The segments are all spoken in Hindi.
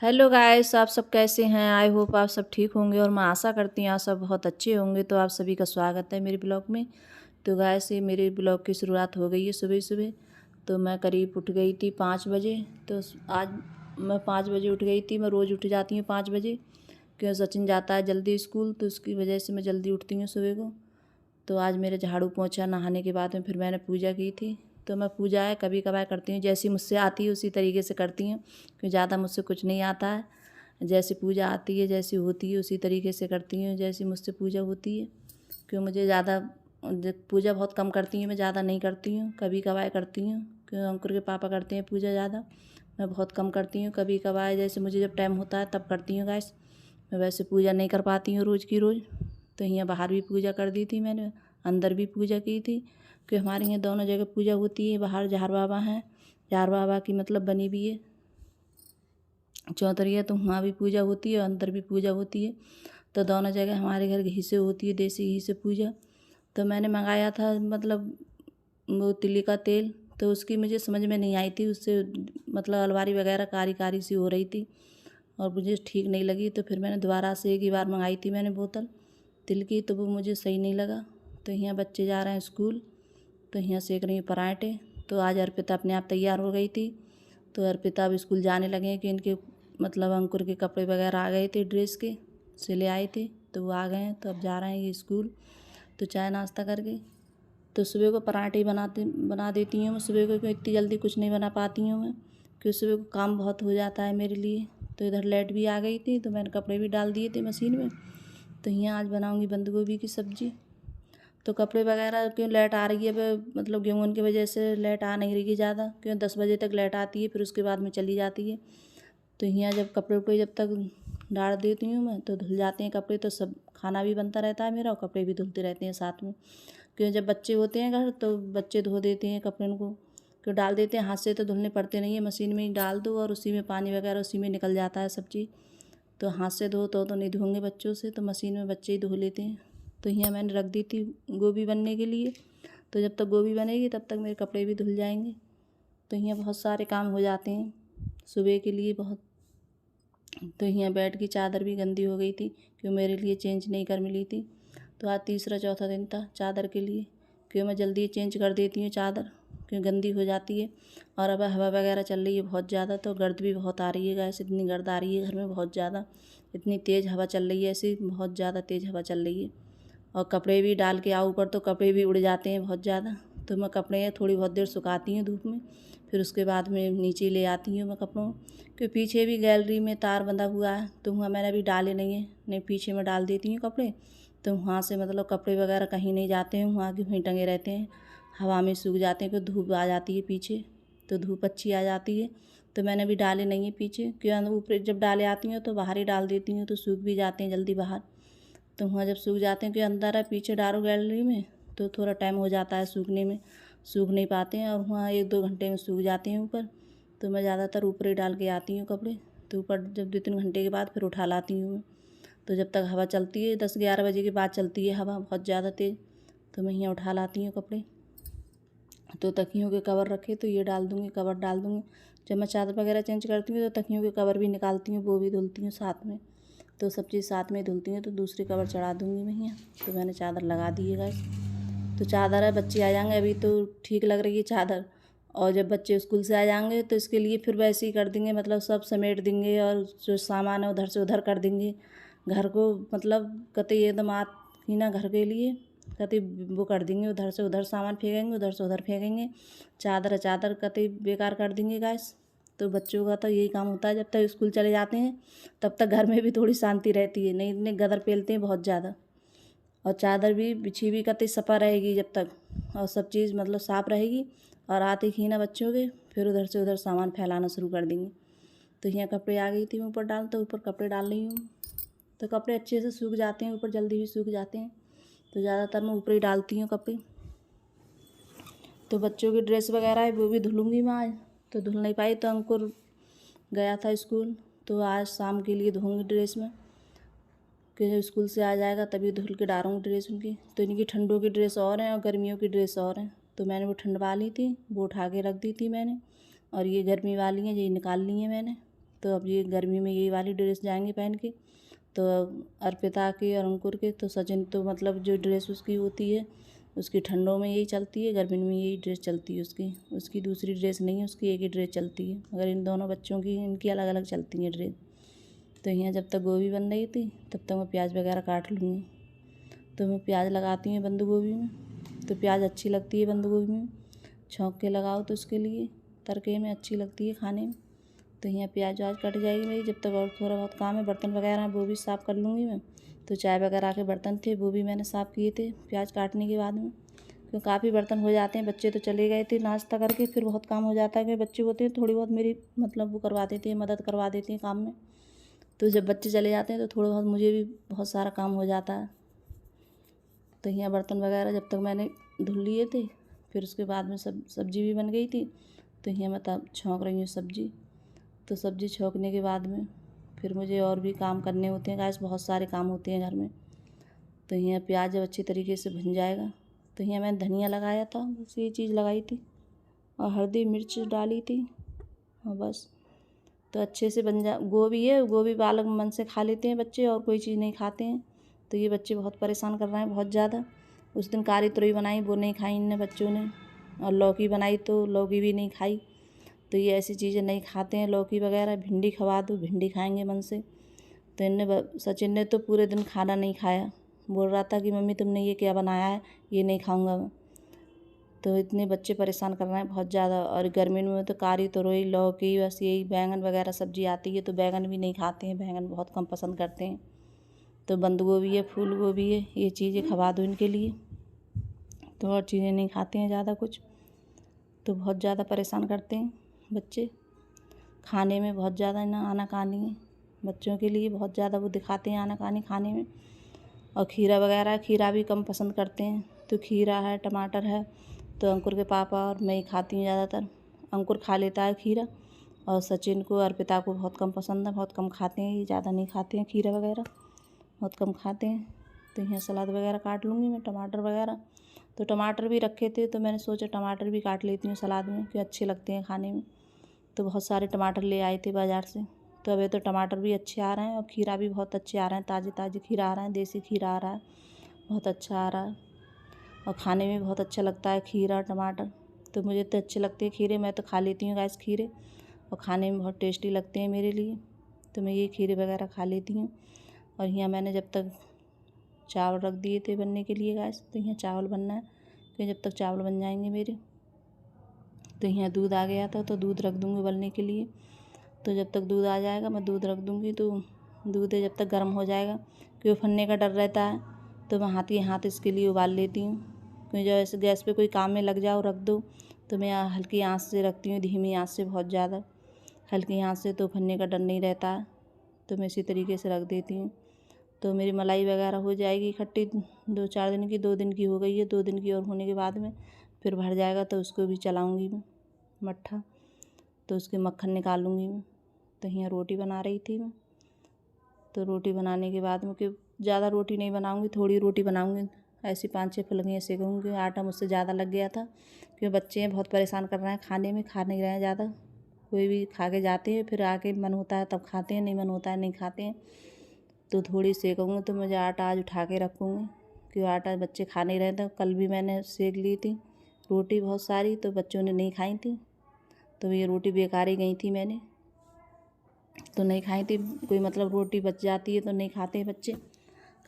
हेलो गाइस, आप सब कैसे हैं? आई होप आप सब ठीक होंगे और मैं आशा करती हूँ आप सब बहुत अच्छे होंगे। तो आप सभी का स्वागत है मेरे ब्लॉग में। तो गाइस, ये मेरे ब्लॉग की शुरुआत हो गई है सुबह सुबह। तो मैं करीब उठ गई थी 5 बजे। तो आज मैं 5 बजे उठ गई थी। मैं रोज़ उठ जाती हूँ 5 बजे, क्योंकि सचिन जाता है जल्दी स्कूल, तो उसकी वजह से मैं जल्दी उठती हूँ सुबह को। तो आज मेरे झाड़ू पोंछा नहाने के बाद में फिर मैंने पूजा की थी। तो मैं पूजा है कभी कभार करती हूँ, जैसी मुझसे आती है उसी तरीके से करती हूँ, क्योंकि ज़्यादा मुझसे कुछ नहीं आता है। जैसी पूजा आती है, जैसी होती है उसी तरीके से करती हूँ, जैसी मुझसे पूजा होती है। क्यों मुझे ज़्यादा पूजा बहुत कम करती हूँ, मैं ज़्यादा नहीं करती हूँ, कभी कभार करती हूँ। क्यों अंकुर के पापा करते हैं पूजा ज़्यादा, मैं बहुत कम करती हूँ। कभी कभार जैसे मुझे जब टाइम होता है तब करती हूँ गैस। मैं वैसे पूजा नहीं कर पाती हूँ रोज़ की रोज़। तो यहाँ बाहर भी पूजा कर दी थी मैंने, अंदर भी पूजा की थी, कि हमारे यहाँ दोनों जगह पूजा होती है। बाहर जहर बाबा हैं, जहर बाबा की मतलब बनी भी है चौतरिया, तो वहाँ भी पूजा होती है और अंदर भी पूजा होती है। तो दोनों जगह हमारे घर घी से होती है, देसी घी से पूजा। तो मैंने मंगाया था मतलब वो तिल्ली का तेल, तो उसकी मुझे समझ में नहीं आई थी, उससे मतलब अलमारी वगैरह कारी कारी सी हो रही थी और मुझे ठीक नहीं लगी। तो फिर मैंने दोबारा से एक ही बार मंगाई थी मैंने बोतल तिल की, तो वो मुझे सही नहीं लगा। तो यहाँ बच्चे जा रहे हैं स्कूल, तो यहाँ सेक रही हूँ पराठे। तो आज अर्पिता अपने आप तैयार हो गई थी। तो अर्पिता अब स्कूल जाने लगे हैं, कि इनके मतलब अंकुर के कपड़े वगैरह आ गए थे ड्रेस के, सिले आए थे, तो वो आ गए हैं। तो अब जा रहे हैं ये स्कूल। तो चाय नाश्ता करके तो सुबह को पराठे बना देती हूँ मैं सुबह को, क्योंकि इतनी जल्दी कुछ नहीं बना पाती हूँ मैं, क्योंकि सुबह को काम बहुत हो जाता है मेरे लिए। तो इधर लाइट भी आ गई थी, तो मैंने कपड़े भी डाल दिए थे मशीन में। तो यहाँ आज बनाऊँगी बंद गोभी की सब्ज़ी। तो कपड़े वगैरह क्यों लाइट आ रही है मतलब गेहूँ की वजह से लाइट आ नहीं रही है ज़्यादा, क्यों 10 बजे तक लाइट आती है, फिर उसके बाद में चली जाती है। तो यहाँ जब कपड़े उपड़े जब तक डाल देती हूँ मैं, तो धुल जाते हैं कपड़े। तो सब खाना भी बनता रहता है मेरा और कपड़े भी धुलते रहते हैं साथ में, क्यों जब बच्चे होते हैं घर तो बच्चे धो देते हैं कपड़े को, क्यों डाल देते हैं। हाथ से तो धुलने पड़ते नहीं है, मशीन में ही डाल दो और उसी में पानी वगैरह उसी में निकल जाता है सब चीज़। तो हाथ से धो तो नहीं धोंगे बच्चों से, तो मशीन में बच्चे ही धो लेते हैं। तो यहाँ मैंने रख दी थी गोभी बनने के लिए। तो जब तक गोभी बनेगी तब तक मेरे कपड़े भी धुल जाएंगे। तो यहाँ बहुत सारे काम हो जाते हैं सुबह के लिए बहुत। तो यहाँ बेड की चादर भी गंदी हो गई थी, क्यों मेरे लिए चेंज नहीं कर मिली थी। तो आज तीसरा चौथा दिन था चादर के लिए, क्यों मैं जल्दी चेंज कर देती हूँ चादर, क्यों गंदी हो जाती है। और अब हवा वगैरह चल रही है बहुत ज़्यादा, तो गर्द भी बहुत आ रही है गैस, इतनी गर्द आ रही है घर में बहुत ज़्यादा, इतनी तेज़ हवा चल रही है, ऐसी बहुत ज़्यादा तेज़ हवा चल रही है। और कपड़े भी डाल के आओ ऊपर तो कपड़े भी उड़ जाते हैं बहुत ज़्यादा। तो मैं कपड़े थोड़ी बहुत देर सुखाती हूँ धूप में, फिर उसके बाद में नीचे ले आती हूँ मैं कपड़ों, कि पीछे भी गैलरी में तार बंधा हुआ है, तो वहाँ मैंने अभी डाले नहीं है, नहीं पीछे में डाल देती हूँ कपड़े। तो वहाँ से मतलब कपड़े वगैरह कहीं नहीं जाते हैं, वहाँ के वहीं टंगे रहते हैं, हवा में सूख जाते हैं, फिर धूप आ जाती है पीछे, तो धूप अच्छी आ जाती है। तो मैंने अभी डाले नहीं है पीछे, क्यों ऊपर जब डाले आती हूँ तो बाहर ही डाल देती हूँ, तो सूख भी जाते हैं जल्दी बाहर। तो वहाँ जब सूख जाते हैं, कि अंदर है पीछे डालो गैलरी में, तो थोड़ा टाइम हो जाता है सूखने में, सूख नहीं पाते हैं, और वहाँ 1-2 घंटे में सूख जाते हैं ऊपर। तो मैं ज़्यादातर ऊपर ही डाल के आती हूँ कपड़े। तो ऊपर जब 2-3 घंटे के बाद फिर उठा लाती हूँ मैं। तो जब तक हवा चलती है 10-11 बजे के बाद चलती है हवा बहुत ज़्यादा तेज़, तो मैं यहाँ उठा लाती हूँ कपड़े। तो तकियों के कवर रखे तो ये डाल दूँगी, कवर डाल दूँगी। जब मैं चादर वगैरह चेंज करती हूँ तो तकियों के कवर भी निकालती हूँ, वो भी धुलती हूँ साथ में। तो सब चीज़ साथ में धुलती हूँ, तो दूसरी कवर चढ़ा दूँगी मैं यहाँ। तो मैंने चादर लगा दी है गाइस। तो चादर है, बच्चे आ जाएंगे अभी तो ठीक लग रही है चादर, और जब बच्चे स्कूल से आ जाएंगे तो इसके लिए फिर वैसे ही कर देंगे, मतलब सब समेट देंगे और जो सामान है उधर से उधर कर देंगे घर को, मतलब कतई एकदम आत ही ना घर के लिए कतई वो कर देंगे, उधर से उधर सामान फेंकेंगे, उधर से उधर फेंकेंगे, चादर चादर कतई बेकार कर देंगे गाइस। तो बच्चों का तो यही काम होता है, जब तक स्कूल चले जाते हैं तब तक घर में भी थोड़ी शांति रहती है, नहीं इतने गदर पेलते हैं बहुत ज़्यादा। और चादर भी बिछी भी कतई सफ़ा रहेगी जब तक, और सब चीज़ मतलब साफ़ रहेगी। और आते ही ना बच्चों के फिर उधर से उधर सामान फैलाना शुरू कर देंगे। तो यहाँ कपड़े आ गई थी मैं ऊपर डाल, तो ऊपर कपड़े डाल रही हूँ। तो कपड़े अच्छे से सूख जाते हैं, ऊपर जल्दी भी सूख जाते हैं, तो ज़्यादातर मैं ऊपर ही डालती हूँ कपड़े। तो बच्चों की ड्रेस वगैरह है वो भी धुलूँगी मैं आज। तो धुल नहीं पाई, तो अंकुर गया था स्कूल, तो आज शाम के लिए धोऊँगी ड्रेस में, कि जब स्कूल से आ जाएगा तभी धुल के डालूँगी ड्रेस उनकी। तो इनकी ठंडों की ड्रेस और हैं और गर्मियों की ड्रेस और हैं, तो मैंने वो ठंड वाली थी वो उठा के रख दी थी मैंने, और ये गर्मी वाली हैं ये निकाल ली हैं मैंने। तो अब ये गर्मी में यही वाली ड्रेस जाएंगे पहन के। तो अर्पिता की और अंकुर के, तो सचिन तो मतलब जो ड्रेस उसकी होती है उसकी ठंडों में यही चलती है, गर्मी में यही ड्रेस चलती है उसकी दूसरी ड्रेस नहीं है, उसकी एक ही ड्रेस चलती है। मगर इन दोनों बच्चों की इनकी अलग अलग चलती हैं ड्रेस। तो यहाँ जब तक गोभी बन रही थी तब तक मैं प्याज वगैरह काट लूँगी। तो मैं प्याज लगाती हूँ बंद गोभी में, तो प्याज अच्छी लगती है बंद गोभी में, छौंक के लगाओ तो उसके लिए तड़के में अच्छी लगती है खाने में। तो यहाँ प्याज व्याज कट जाएगी मेरी। जब तक और थोड़ा बहुत काम है, बर्तन वगैरह हैं वो भी साफ़ कर लूँगी मैं। तो चाय वगैरह के बर्तन थे वो भी मैंने साफ़ किए थे प्याज काटने के बाद में, क्योंकि काफ़ी बर्तन हो जाते हैं। बच्चे तो चले गए थे नाश्ता करके, फिर बहुत काम हो जाता है कि बच्चे होते हैं थोड़ी बहुत मेरी मतलब वो करवा देते हैं, मदद करवा देते हैं काम में। तो जब बच्चे चले जाते हैं तो थोड़ा बहुत मुझे भी बहुत सारा काम हो जाता है। तो यहाँ बर्तन वगैरह जब तक मैंने धुल लिए थे, फिर उसके बाद में सब्जी भी बन गई थी। तो यहाँ मैं तब छौंक रही हूँ सब्जी। तो सब्जी छौंकने के बाद में फिर मुझे और भी काम करने होते हैं गाइस, बहुत सारे काम होते हैं घर में। तो यहाँ प्याज जब अच्छी तरीके से भुन जाएगा तो यहाँ मैंने धनिया लगाया था, बस ये चीज़ लगाई थी, और हल्दी मिर्च डाली थी, और बस। तो अच्छे से बन जा। गोभी है, गोभी बालक मन से खा लेते हैं बच्चे, और कोई चीज़ नहीं खाते हैं। तो ये बच्चे बहुत परेशान कर रहे हैं बहुत ज़्यादा। उस दिन कारी तुरई बनाई वो नहीं खाई इन बच्चों ने, और लौकी बनाई तो लौकी भी नहीं खाई। तो ये ऐसी चीज़ें नहीं खाते हैं लौकी वगैरह। भिंडी खवा दो, भिंडी खाएंगे मन से। तो सचिन ने तो पूरे दिन खाना नहीं खाया, बोल रहा था कि मम्मी तुमने ये क्या बनाया है, ये नहीं खाऊंगा मैं। तो इतने बच्चे परेशान कर रहे हैं बहुत ज़्यादा। और गर्मी में तो कारी तोरई लौकी बस यही, बैंगन वगैरह सब्जी आती है तो बैंगन भी नहीं खाते हैं, बैंगन बहुत कम पसंद करते हैं। तो बंद गोभी है, फूल गोभी है, ये चीज़ें खवा दो इनके लिए। तो और चीज़ें नहीं खाते हैं ज़्यादा कुछ। तो बहुत ज़्यादा परेशान करते हैं बच्चे खाने में, बहुत ज़्यादा ना आनाकानी है बच्चों के लिए, बहुत ज़्यादा वो दिखाते हैं आनाकानी खाने में। और खीरा वगैरह, खीरा भी कम पसंद करते हैं। तो खीरा है, टमाटर है, तो अंकुर के पापा और मैं ही खाती हूँ ज़्यादातर। अंकुर खा लेता है खीरा, और सचिन को अर्पिता को बहुत कम पसंद है, बहुत कम खाते हैं, ये ज़्यादा नहीं खाते हैं खीरा वगैरह, बहुत कम खाते हैं। तो यहाँ सलाद वगैरह काट लूँगी मैं, टमाटर वगैरह। तो टमाटर भी रखे थे तो मैंने सोचा टमाटर भी काट लेती हूँ सलाद में, कि अच्छे लगते हैं खाने में। तो बहुत सारे टमाटर ले आए थे बाज़ार से। तो अभी तो टमाटर भी अच्छे आ रहे हैं, और खीरा भी बहुत अच्छे आ रहे हैं, ताज़े ताज़े खीरा आ रहे हैं, देसी खीरा आ रहा है, बहुत अच्छा आ रहा है। और खाने में बहुत अच्छा लगता है खीरा टमाटर। तो मुझे तो अच्छे लगते हैं खीरे, मैं तो खा लेती हूँ गैस खीरे, और खाने में बहुत टेस्टी लगते हैं मेरे लिए। तो मैं ये खीरे वगैरह खा लेती हूँ। और यहाँ मैंने जब तक चावल रख दिए थे बनने के लिए गैस, तो यहाँ चावल बनना है, तो जब तक चावल बन जाएंगे मेरे। तो यहाँ दूध आ गया था तो दूध रख दूँगी उबलने के लिए। तो जब तक दूध आ जाएगा मैं दूध रख दूँगी। तो दूध जब तक गर्म हो जाएगा, क्योंकि फटने का डर रहता है, तो मैं हाथ ही हाथ इसके लिए उबाल लेती हूँ। क्योंकि जब ऐसे गैस पे कोई काम में लग जाओ रख दो, तो मैं हल्की आंच से रखती हूँ, धीमी आंच से, बहुत ज़्यादा हल्की आंच से, तो फटने का डर नहीं रहता है। तो मैं इसी तरीके से रख देती हूँ। तो मेरी मलाई वगैरह हो जाएगी इकट्ठी 2-4 दिन की, 2 दिन की हो गई है, 2 दिन की और होने के बाद में फिर भर जाएगा, तो उसको भी चलाऊँगी मैं मट्ठा, तो उसके मक्खन निकालूँगी मैं। तो यहाँ रोटी बना रही थी मैं। तो रोटी बनाने के बाद में, कि ज़्यादा रोटी नहीं बनाऊँगी, थोड़ी रोटी बनाऊँगी, ऐसी 5-6 फुलकियाँ सेकूँगी। आटा मुझसे ज़्यादा लग गया था, क्योंकि बच्चे हैं बहुत परेशान कर रहे हैं खाने में, खा नहीं रहे हैं ज़्यादा। कोई भी खा के जाते हैं, फिर आके मन होता है तब खाते हैं, नहीं मन होता है नहीं खाते हैं। तो थोड़ी सेकूँगी। तो मुझे आटा आज उठा के रखूँगी, क्योंकि आटा बच्चे खा नहीं रहे थे। कल भी मैंने सेक ली थी रोटी बहुत सारी, तो बच्चों ने नहीं खाई थी, तो ये रोटी बेकार ही गई थी मैंने, तो नहीं खाई थी। कोई मतलब रोटी बच जाती है तो नहीं खाते हैं बच्चे,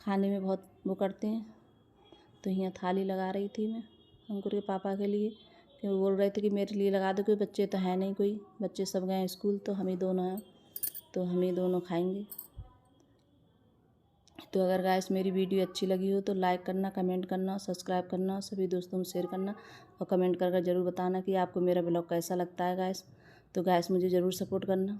खाने में बहुत वो करते हैं। तो यहाँ थाली लगा रही थी मैं अंकुर के पापा के लिए, कि वो बोल रहे थे कि मेरे लिए लगा दो, क्योंकि बच्चे तो हैं नहीं, कोई बच्चे सब गए स्कूल, तो हम ही दोनों हैं, तो हम ही दोनों खाएंगे। तो अगर गाइस मेरी वीडियो अच्छी लगी हो तो लाइक करना, कमेंट करना, सब्सक्राइब करना, सभी दोस्तों में शेयर करना, और कमेंट करके ज़रूर बताना कि आपको मेरा ब्लॉग कैसा लगता है गाइस। तो गाइस मुझे ज़रूर सपोर्ट करना।